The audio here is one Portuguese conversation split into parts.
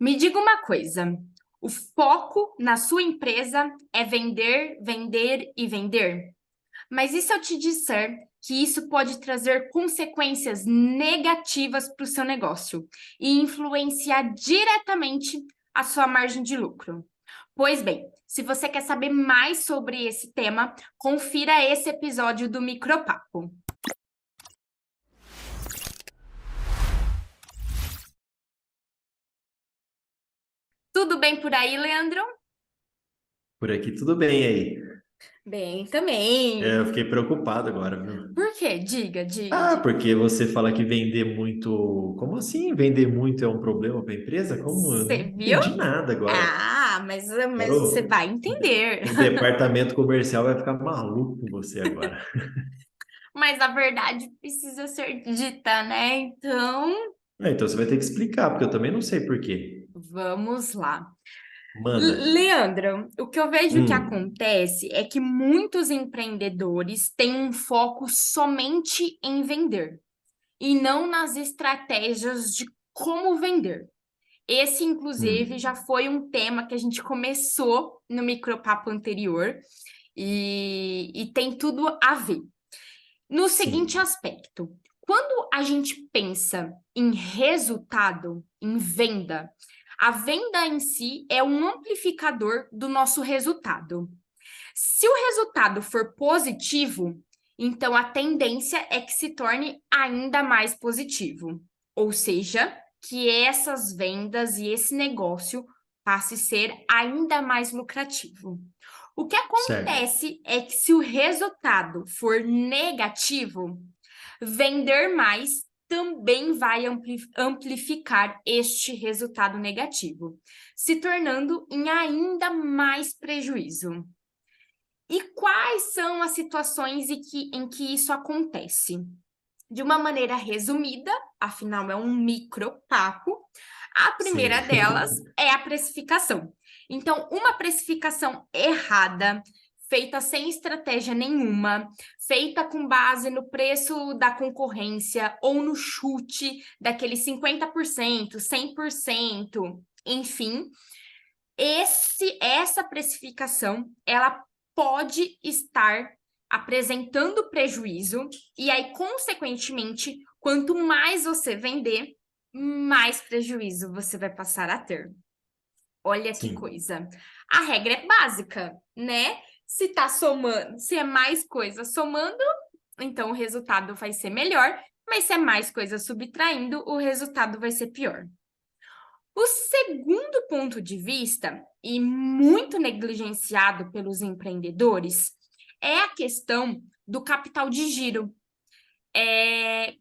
Me diga uma coisa: o foco na sua empresa é vender, vender e vender? Mas e se eu te disser que isso pode trazer consequências negativas para o seu negócio e influenciar diretamente a sua margem de lucro? Pois bem, se você quer saber mais sobre esse tema, confira esse episódio do Micropapo. Tudo bem por aí, Leandro? Por aqui tudo bem aí. Bem, também. Eu fiquei preocupado agora, viu? Por quê? Diga, diga, Ah, diga. porque você fala que vender muito. Como assim? Vender muito é um problema para a empresa? Como? Eu Você não viu? entendi nada agora. Mas Agora você vai entender. o departamento comercial vai ficar maluco com você agora. Mas a verdade precisa ser dita, né? Então, Então você vai ter que explicar, porque eu também não sei por quê. vamos lá. Manda. Leandro, o que eu vejo que Hum, acontece é que muitos empreendedores têm um foco somente em vender e não nas estratégias de como vender. Esse, inclusive, já hum, foi um tema que a gente começou no micropapo anterior e tem tudo a ver. No seguinte sim, aspecto, quando a gente pensa em resultado, em venda, a venda em si é um amplificador do nosso resultado. Se o resultado for positivo, então a tendência é que se torne ainda mais positivo. Ou seja, que essas vendas e esse negócio passe a ser ainda mais lucrativo. O que certo. acontece é que se o resultado for negativo, vender mais também vai amplificar este resultado negativo, se tornando em ainda mais prejuízo. E quais são as situações em que isso acontece? De uma maneira resumida, afinal é um micropapo, a Sim. primeira delas é a precificação. Então, uma precificação errada, feita sem estratégia nenhuma, feita com base no preço da concorrência ou no chute daquele 50%, 100%, enfim, essa precificação, ela pode estar apresentando prejuízo e aí, consequentemente, quanto mais você vender, mais prejuízo você vai passar a ter. Olha que Sim. coisa. A regra é básica, né? Se tá somando, se é mais coisa somando, então o resultado vai ser melhor, mas se é mais coisa subtraindo, o resultado vai ser pior. O segundo ponto de vista, e muito negligenciado pelos empreendedores, é a questão do capital de giro.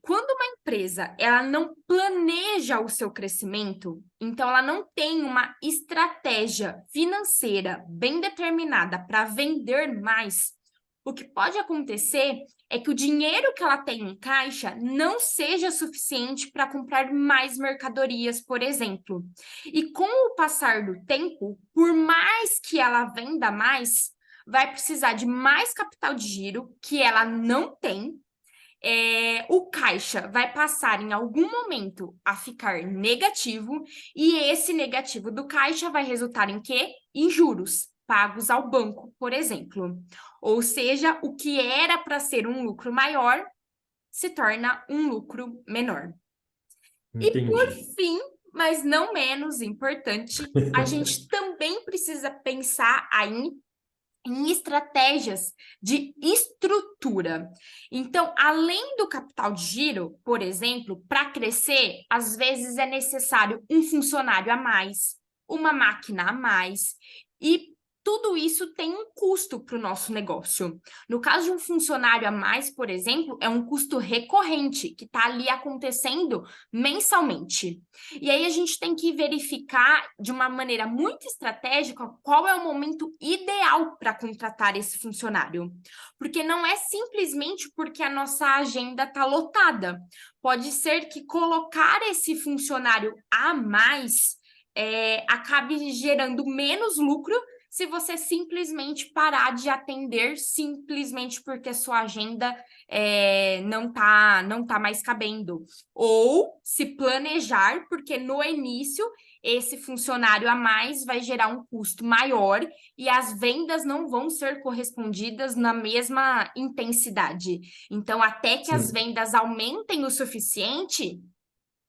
Quando uma empresa ela não planeja o seu crescimento, então ela não tem uma estratégia financeira bem determinada para vender mais, o que pode acontecer é que o dinheiro que ela tem em caixa não seja suficiente para comprar mais mercadorias, por exemplo. E com o passar do tempo, por mais que ela venda mais, vai precisar de mais capital de giro que ela não tem, o caixa vai passar em algum momento a ficar negativo, e esse negativo do caixa vai resultar em quê? Em juros pagos ao banco, por exemplo. Ou seja, o que era para ser um lucro maior se torna um lucro menor. E por Entendi. fim, mas não menos importante, a gente também precisa pensar aí em estratégias de estrutura. Então, além do capital de giro, por exemplo, para crescer, às vezes é necessário um funcionário a mais, uma máquina a mais, e tudo isso tem um custo para o nosso negócio. No caso de um funcionário a mais, por exemplo, é um custo recorrente que está ali acontecendo mensalmente. E aí a gente tem que verificar de uma maneira muito estratégica qual é o momento ideal para contratar esse funcionário. Porque não é simplesmente porque a nossa agenda está lotada. Pode ser que colocar esse funcionário a mais acabe gerando menos lucro se você simplesmente parar de atender simplesmente porque sua agenda não tá mais cabendo. Ou se planejar, porque no início esse funcionário a mais vai gerar um custo maior e as vendas não vão ser correspondidas na mesma intensidade. Então, até que as Sim. vendas aumentem o suficiente,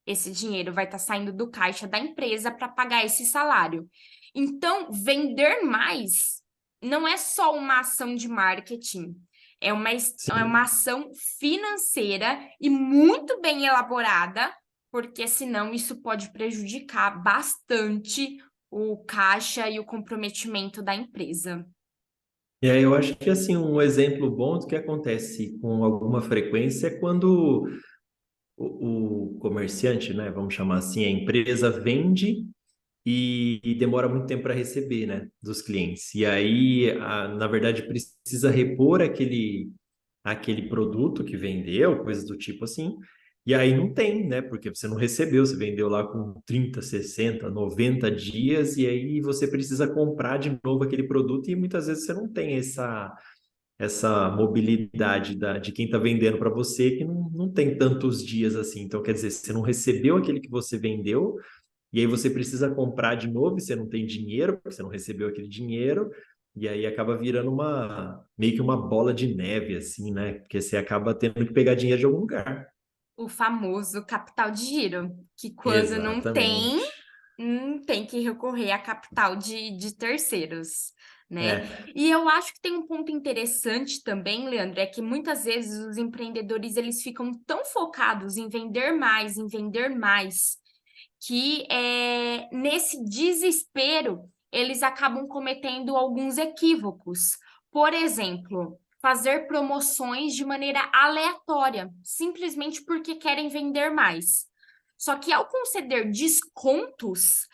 esse dinheiro vai estar saindo do caixa da empresa para pagar esse salário. Então, vender mais não é só uma ação de marketing, é uma Sim. ação financeira e muito bem elaborada, porque senão isso pode prejudicar bastante o caixa e o comprometimento da empresa. E aí eu acho que assim um exemplo bom do que acontece com alguma frequência é quando o comerciante, né, vamos chamar assim, a empresa vende e demora muito tempo para receber, né, dos clientes. E aí, na verdade, precisa repor aquele produto que vendeu, coisas do tipo assim. E aí não tem, né? Porque você não recebeu, você vendeu lá com 30, 60, 90 dias, e aí você precisa comprar de novo aquele produto, e muitas vezes você não tem essa mobilidade de quem está vendendo para você, que não tem tantos dias assim. Então, quer dizer, você não recebeu aquele que você vendeu, e aí você precisa comprar de novo, e você não tem dinheiro, porque você não recebeu aquele dinheiro, e aí acaba virando meio que uma bola de neve, assim, né? Porque você acaba tendo que pegar dinheiro de algum lugar. O famoso capital de giro, que quando Exatamente. tem que recorrer a capital de terceiros, né? É, E eu acho que tem um ponto interessante também, Leandro, é que muitas vezes os empreendedores eles ficam tão focados em vender mais, que nesse desespero eles acabam cometendo alguns equívocos. Por exemplo, fazer promoções de maneira aleatória, simplesmente porque querem vender mais. Só que ao conceder descontos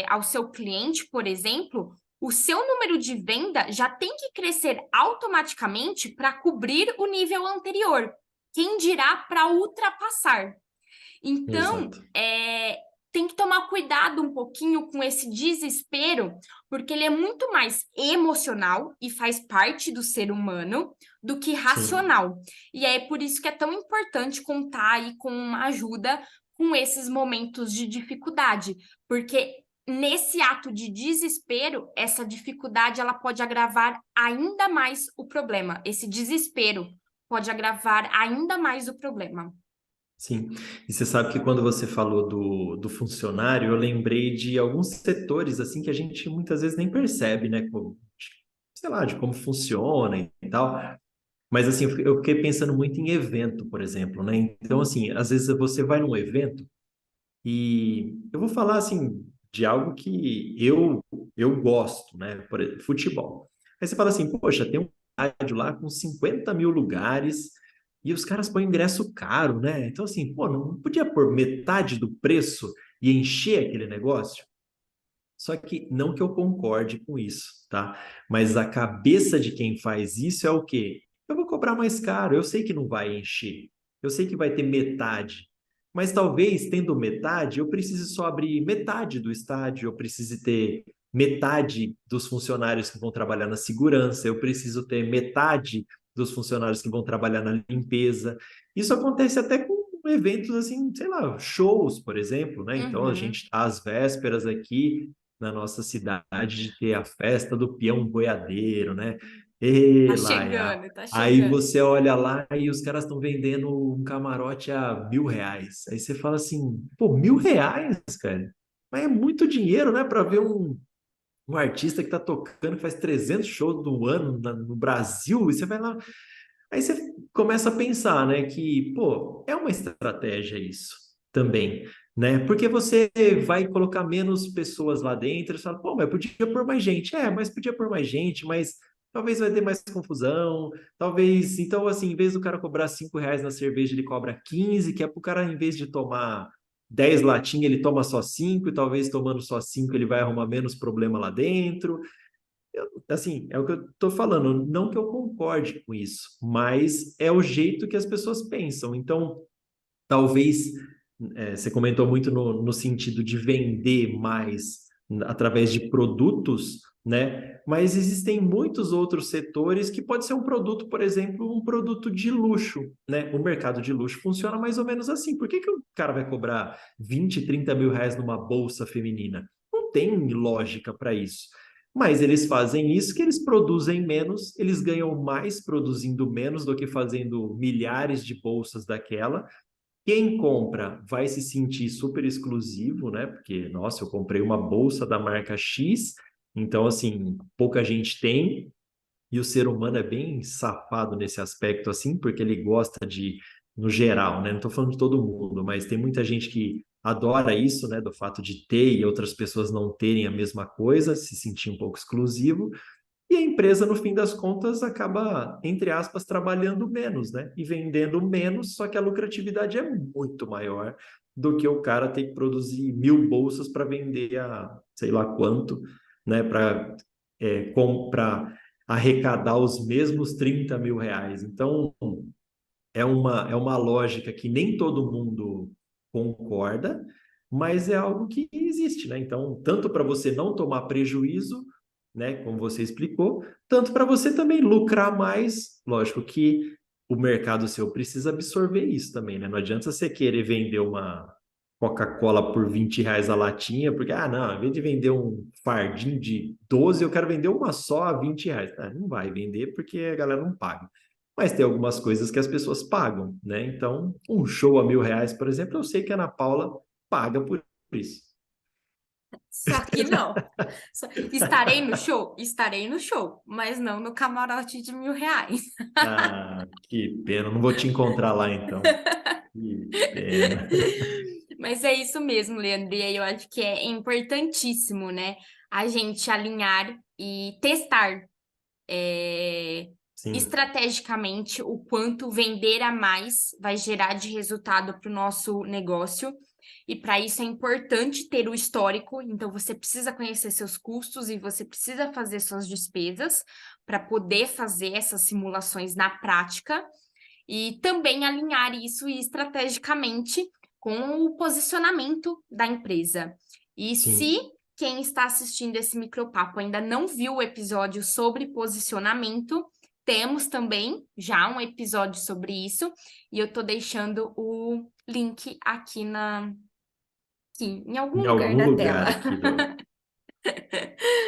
ao seu cliente, por exemplo, o seu número de venda já tem que crescer automaticamente para cobrir o nível anterior. Quem dirá para ultrapassar? Então, exato. tem que tomar cuidado um pouquinho com esse desespero, porque ele é muito mais emocional e faz parte do ser humano do que Sim, racional. E é por isso que é tão importante contar aí com uma ajuda com esses momentos de dificuldade, porque nesse ato de desespero, essa dificuldade ela pode agravar ainda mais o problema. Esse desespero pode agravar ainda mais o problema. sim. E você sabe que quando você falou do funcionário, eu lembrei de alguns setores, assim, que a gente muitas vezes nem percebe, né? Sei lá, de como funciona e tal. Mas, assim, eu fiquei pensando muito em evento, por exemplo, né? Então, assim, às vezes você vai num evento. E eu vou falar assim de algo que eu gosto, né? Por exemplo, futebol. Aí você fala assim, poxa, tem um estádio lá com 50 mil lugares e os caras põem ingresso caro, né? Então, assim, pô, não podia pôr metade do preço e encher aquele negócio? Só que não que eu concorde com isso, tá? Mas a cabeça de quem faz isso é o quê? Eu vou cobrar mais caro, eu sei que não vai encher, eu sei que vai ter metade, mas talvez tendo metade, eu precise só abrir metade do estádio, eu precise ter metade dos funcionários que vão trabalhar na segurança, eu preciso ter metade dos funcionários que vão trabalhar na limpeza. Isso acontece até com eventos assim, sei lá, shows, por exemplo, né? Então a Uhum. gente está às vésperas aqui na nossa cidade de ter a festa do peão boiadeiro, né? E Tá lá, é chegando, tá aí chegando. você olha lá e os caras estão vendendo um camarote a R$ 1.000. Aí você fala assim, pô, R$ 1.000, cara? Mas é muito dinheiro, né? Para ver um artista que tá tocando, que faz 300 shows no ano no Brasil, e você vai lá. Aí você começa a pensar, né, que, pô, é uma estratégia isso também, né? Porque você vai colocar menos pessoas lá dentro, você fala, pô, mas podia pôr mais gente. É, mas podia pôr mais gente, mas talvez vai ter mais confusão, talvez, então, assim, em vez do cara cobrar R$ 5 na cerveja, ele cobra 15, que é pro cara, em vez de tomar 10 latinhas, ele toma só 5, e talvez tomando só 5 ele vai arrumar menos problema lá dentro. Assim, é o que eu estou falando, não que eu concorde com isso, mas é o jeito que as pessoas pensam. Então, talvez, você comentou muito no sentido de vender mais através de produtos, né? Mas existem muitos outros setores que pode ser um produto, por exemplo, um produto de luxo, né? O mercado de luxo funciona mais ou menos assim. Por que que o cara vai cobrar 20, 30 mil reais numa bolsa feminina? Não tem lógica para isso. Mas eles fazem isso que eles produzem menos, eles ganham mais produzindo menos do que fazendo milhares de bolsas daquela. Quem compra vai se sentir super exclusivo, né? Porque, nossa, eu comprei uma bolsa da marca X, então, assim, pouca gente tem, e o ser humano é bem safado nesse aspecto, assim, porque ele gosta de, no geral, né? Não estou falando de todo mundo, mas tem muita gente que adora isso, né? Do fato de ter e outras pessoas não terem a mesma coisa, se sentir um pouco exclusivo. E a empresa, no fim das contas, acaba, entre aspas, trabalhando menos, né? E vendendo menos, só que a lucratividade é muito maior do que o cara ter que produzir 1.000 bolsas para vender a sei lá quanto, né? Para arrecadar os mesmos 30 mil reais. Então, é uma lógica que nem todo mundo concorda, mas é algo que existe, né? Então, tanto para você não tomar prejuízo, né, como você explicou, tanto para você também lucrar mais, lógico que o mercado seu precisa absorver isso também, né? Não adianta você querer vender uma Coca-Cola por 20 reais a latinha, porque, não, ao invés de vender um fardinho de 12, eu quero vender uma só a 20 reais. Não vai vender porque a galera não paga. Mas tem algumas coisas que as pessoas pagam, né? Então, um show a 1.000 reais, por exemplo, eu sei que a Ana Paula paga por isso. Só que não. Estarei no show? Estarei no show, mas não no camarote de R$ 1.000. Ah, que pena, não vou te encontrar lá então. Que pena. Mas é isso mesmo, Leandro. E aí eu acho que é importantíssimo, né? A gente alinhar e testar Sim, estrategicamente o quanto vender a mais vai gerar de resultado para o nosso negócio. E para isso é importante ter o histórico, então você precisa conhecer seus custos e você precisa fazer suas despesas para poder fazer essas simulações na prática e também alinhar isso estrategicamente com o posicionamento da empresa. E se sim. quem está assistindo esse micropapo ainda não viu o episódio sobre posicionamento, temos também já um episódio sobre isso, e eu estou deixando o link aqui, em algum Em lugar algum da lugar tela.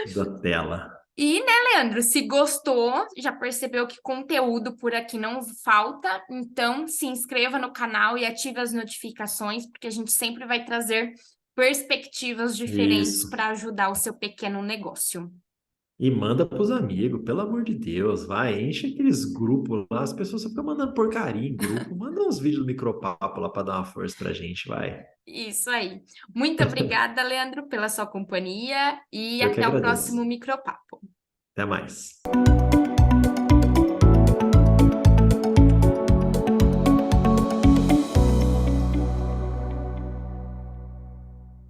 aqui da tela. E, né, Leandro, se gostou, já percebeu que conteúdo por aqui não falta, então se inscreva no canal e ative as notificações, porque a gente sempre vai trazer perspectivas diferentes Isso. para ajudar o seu pequeno negócio. E manda pros amigos, pelo amor de Deus, vai, enche aqueles grupos lá, as pessoas só ficam mandando porcaria em grupo, manda uns vídeos do micropapo lá para dar uma força pra gente, vai. Isso aí. Muito obrigada, Leandro, pela sua companhia e Eu que até o próximo agradeço. micropapo. Até mais.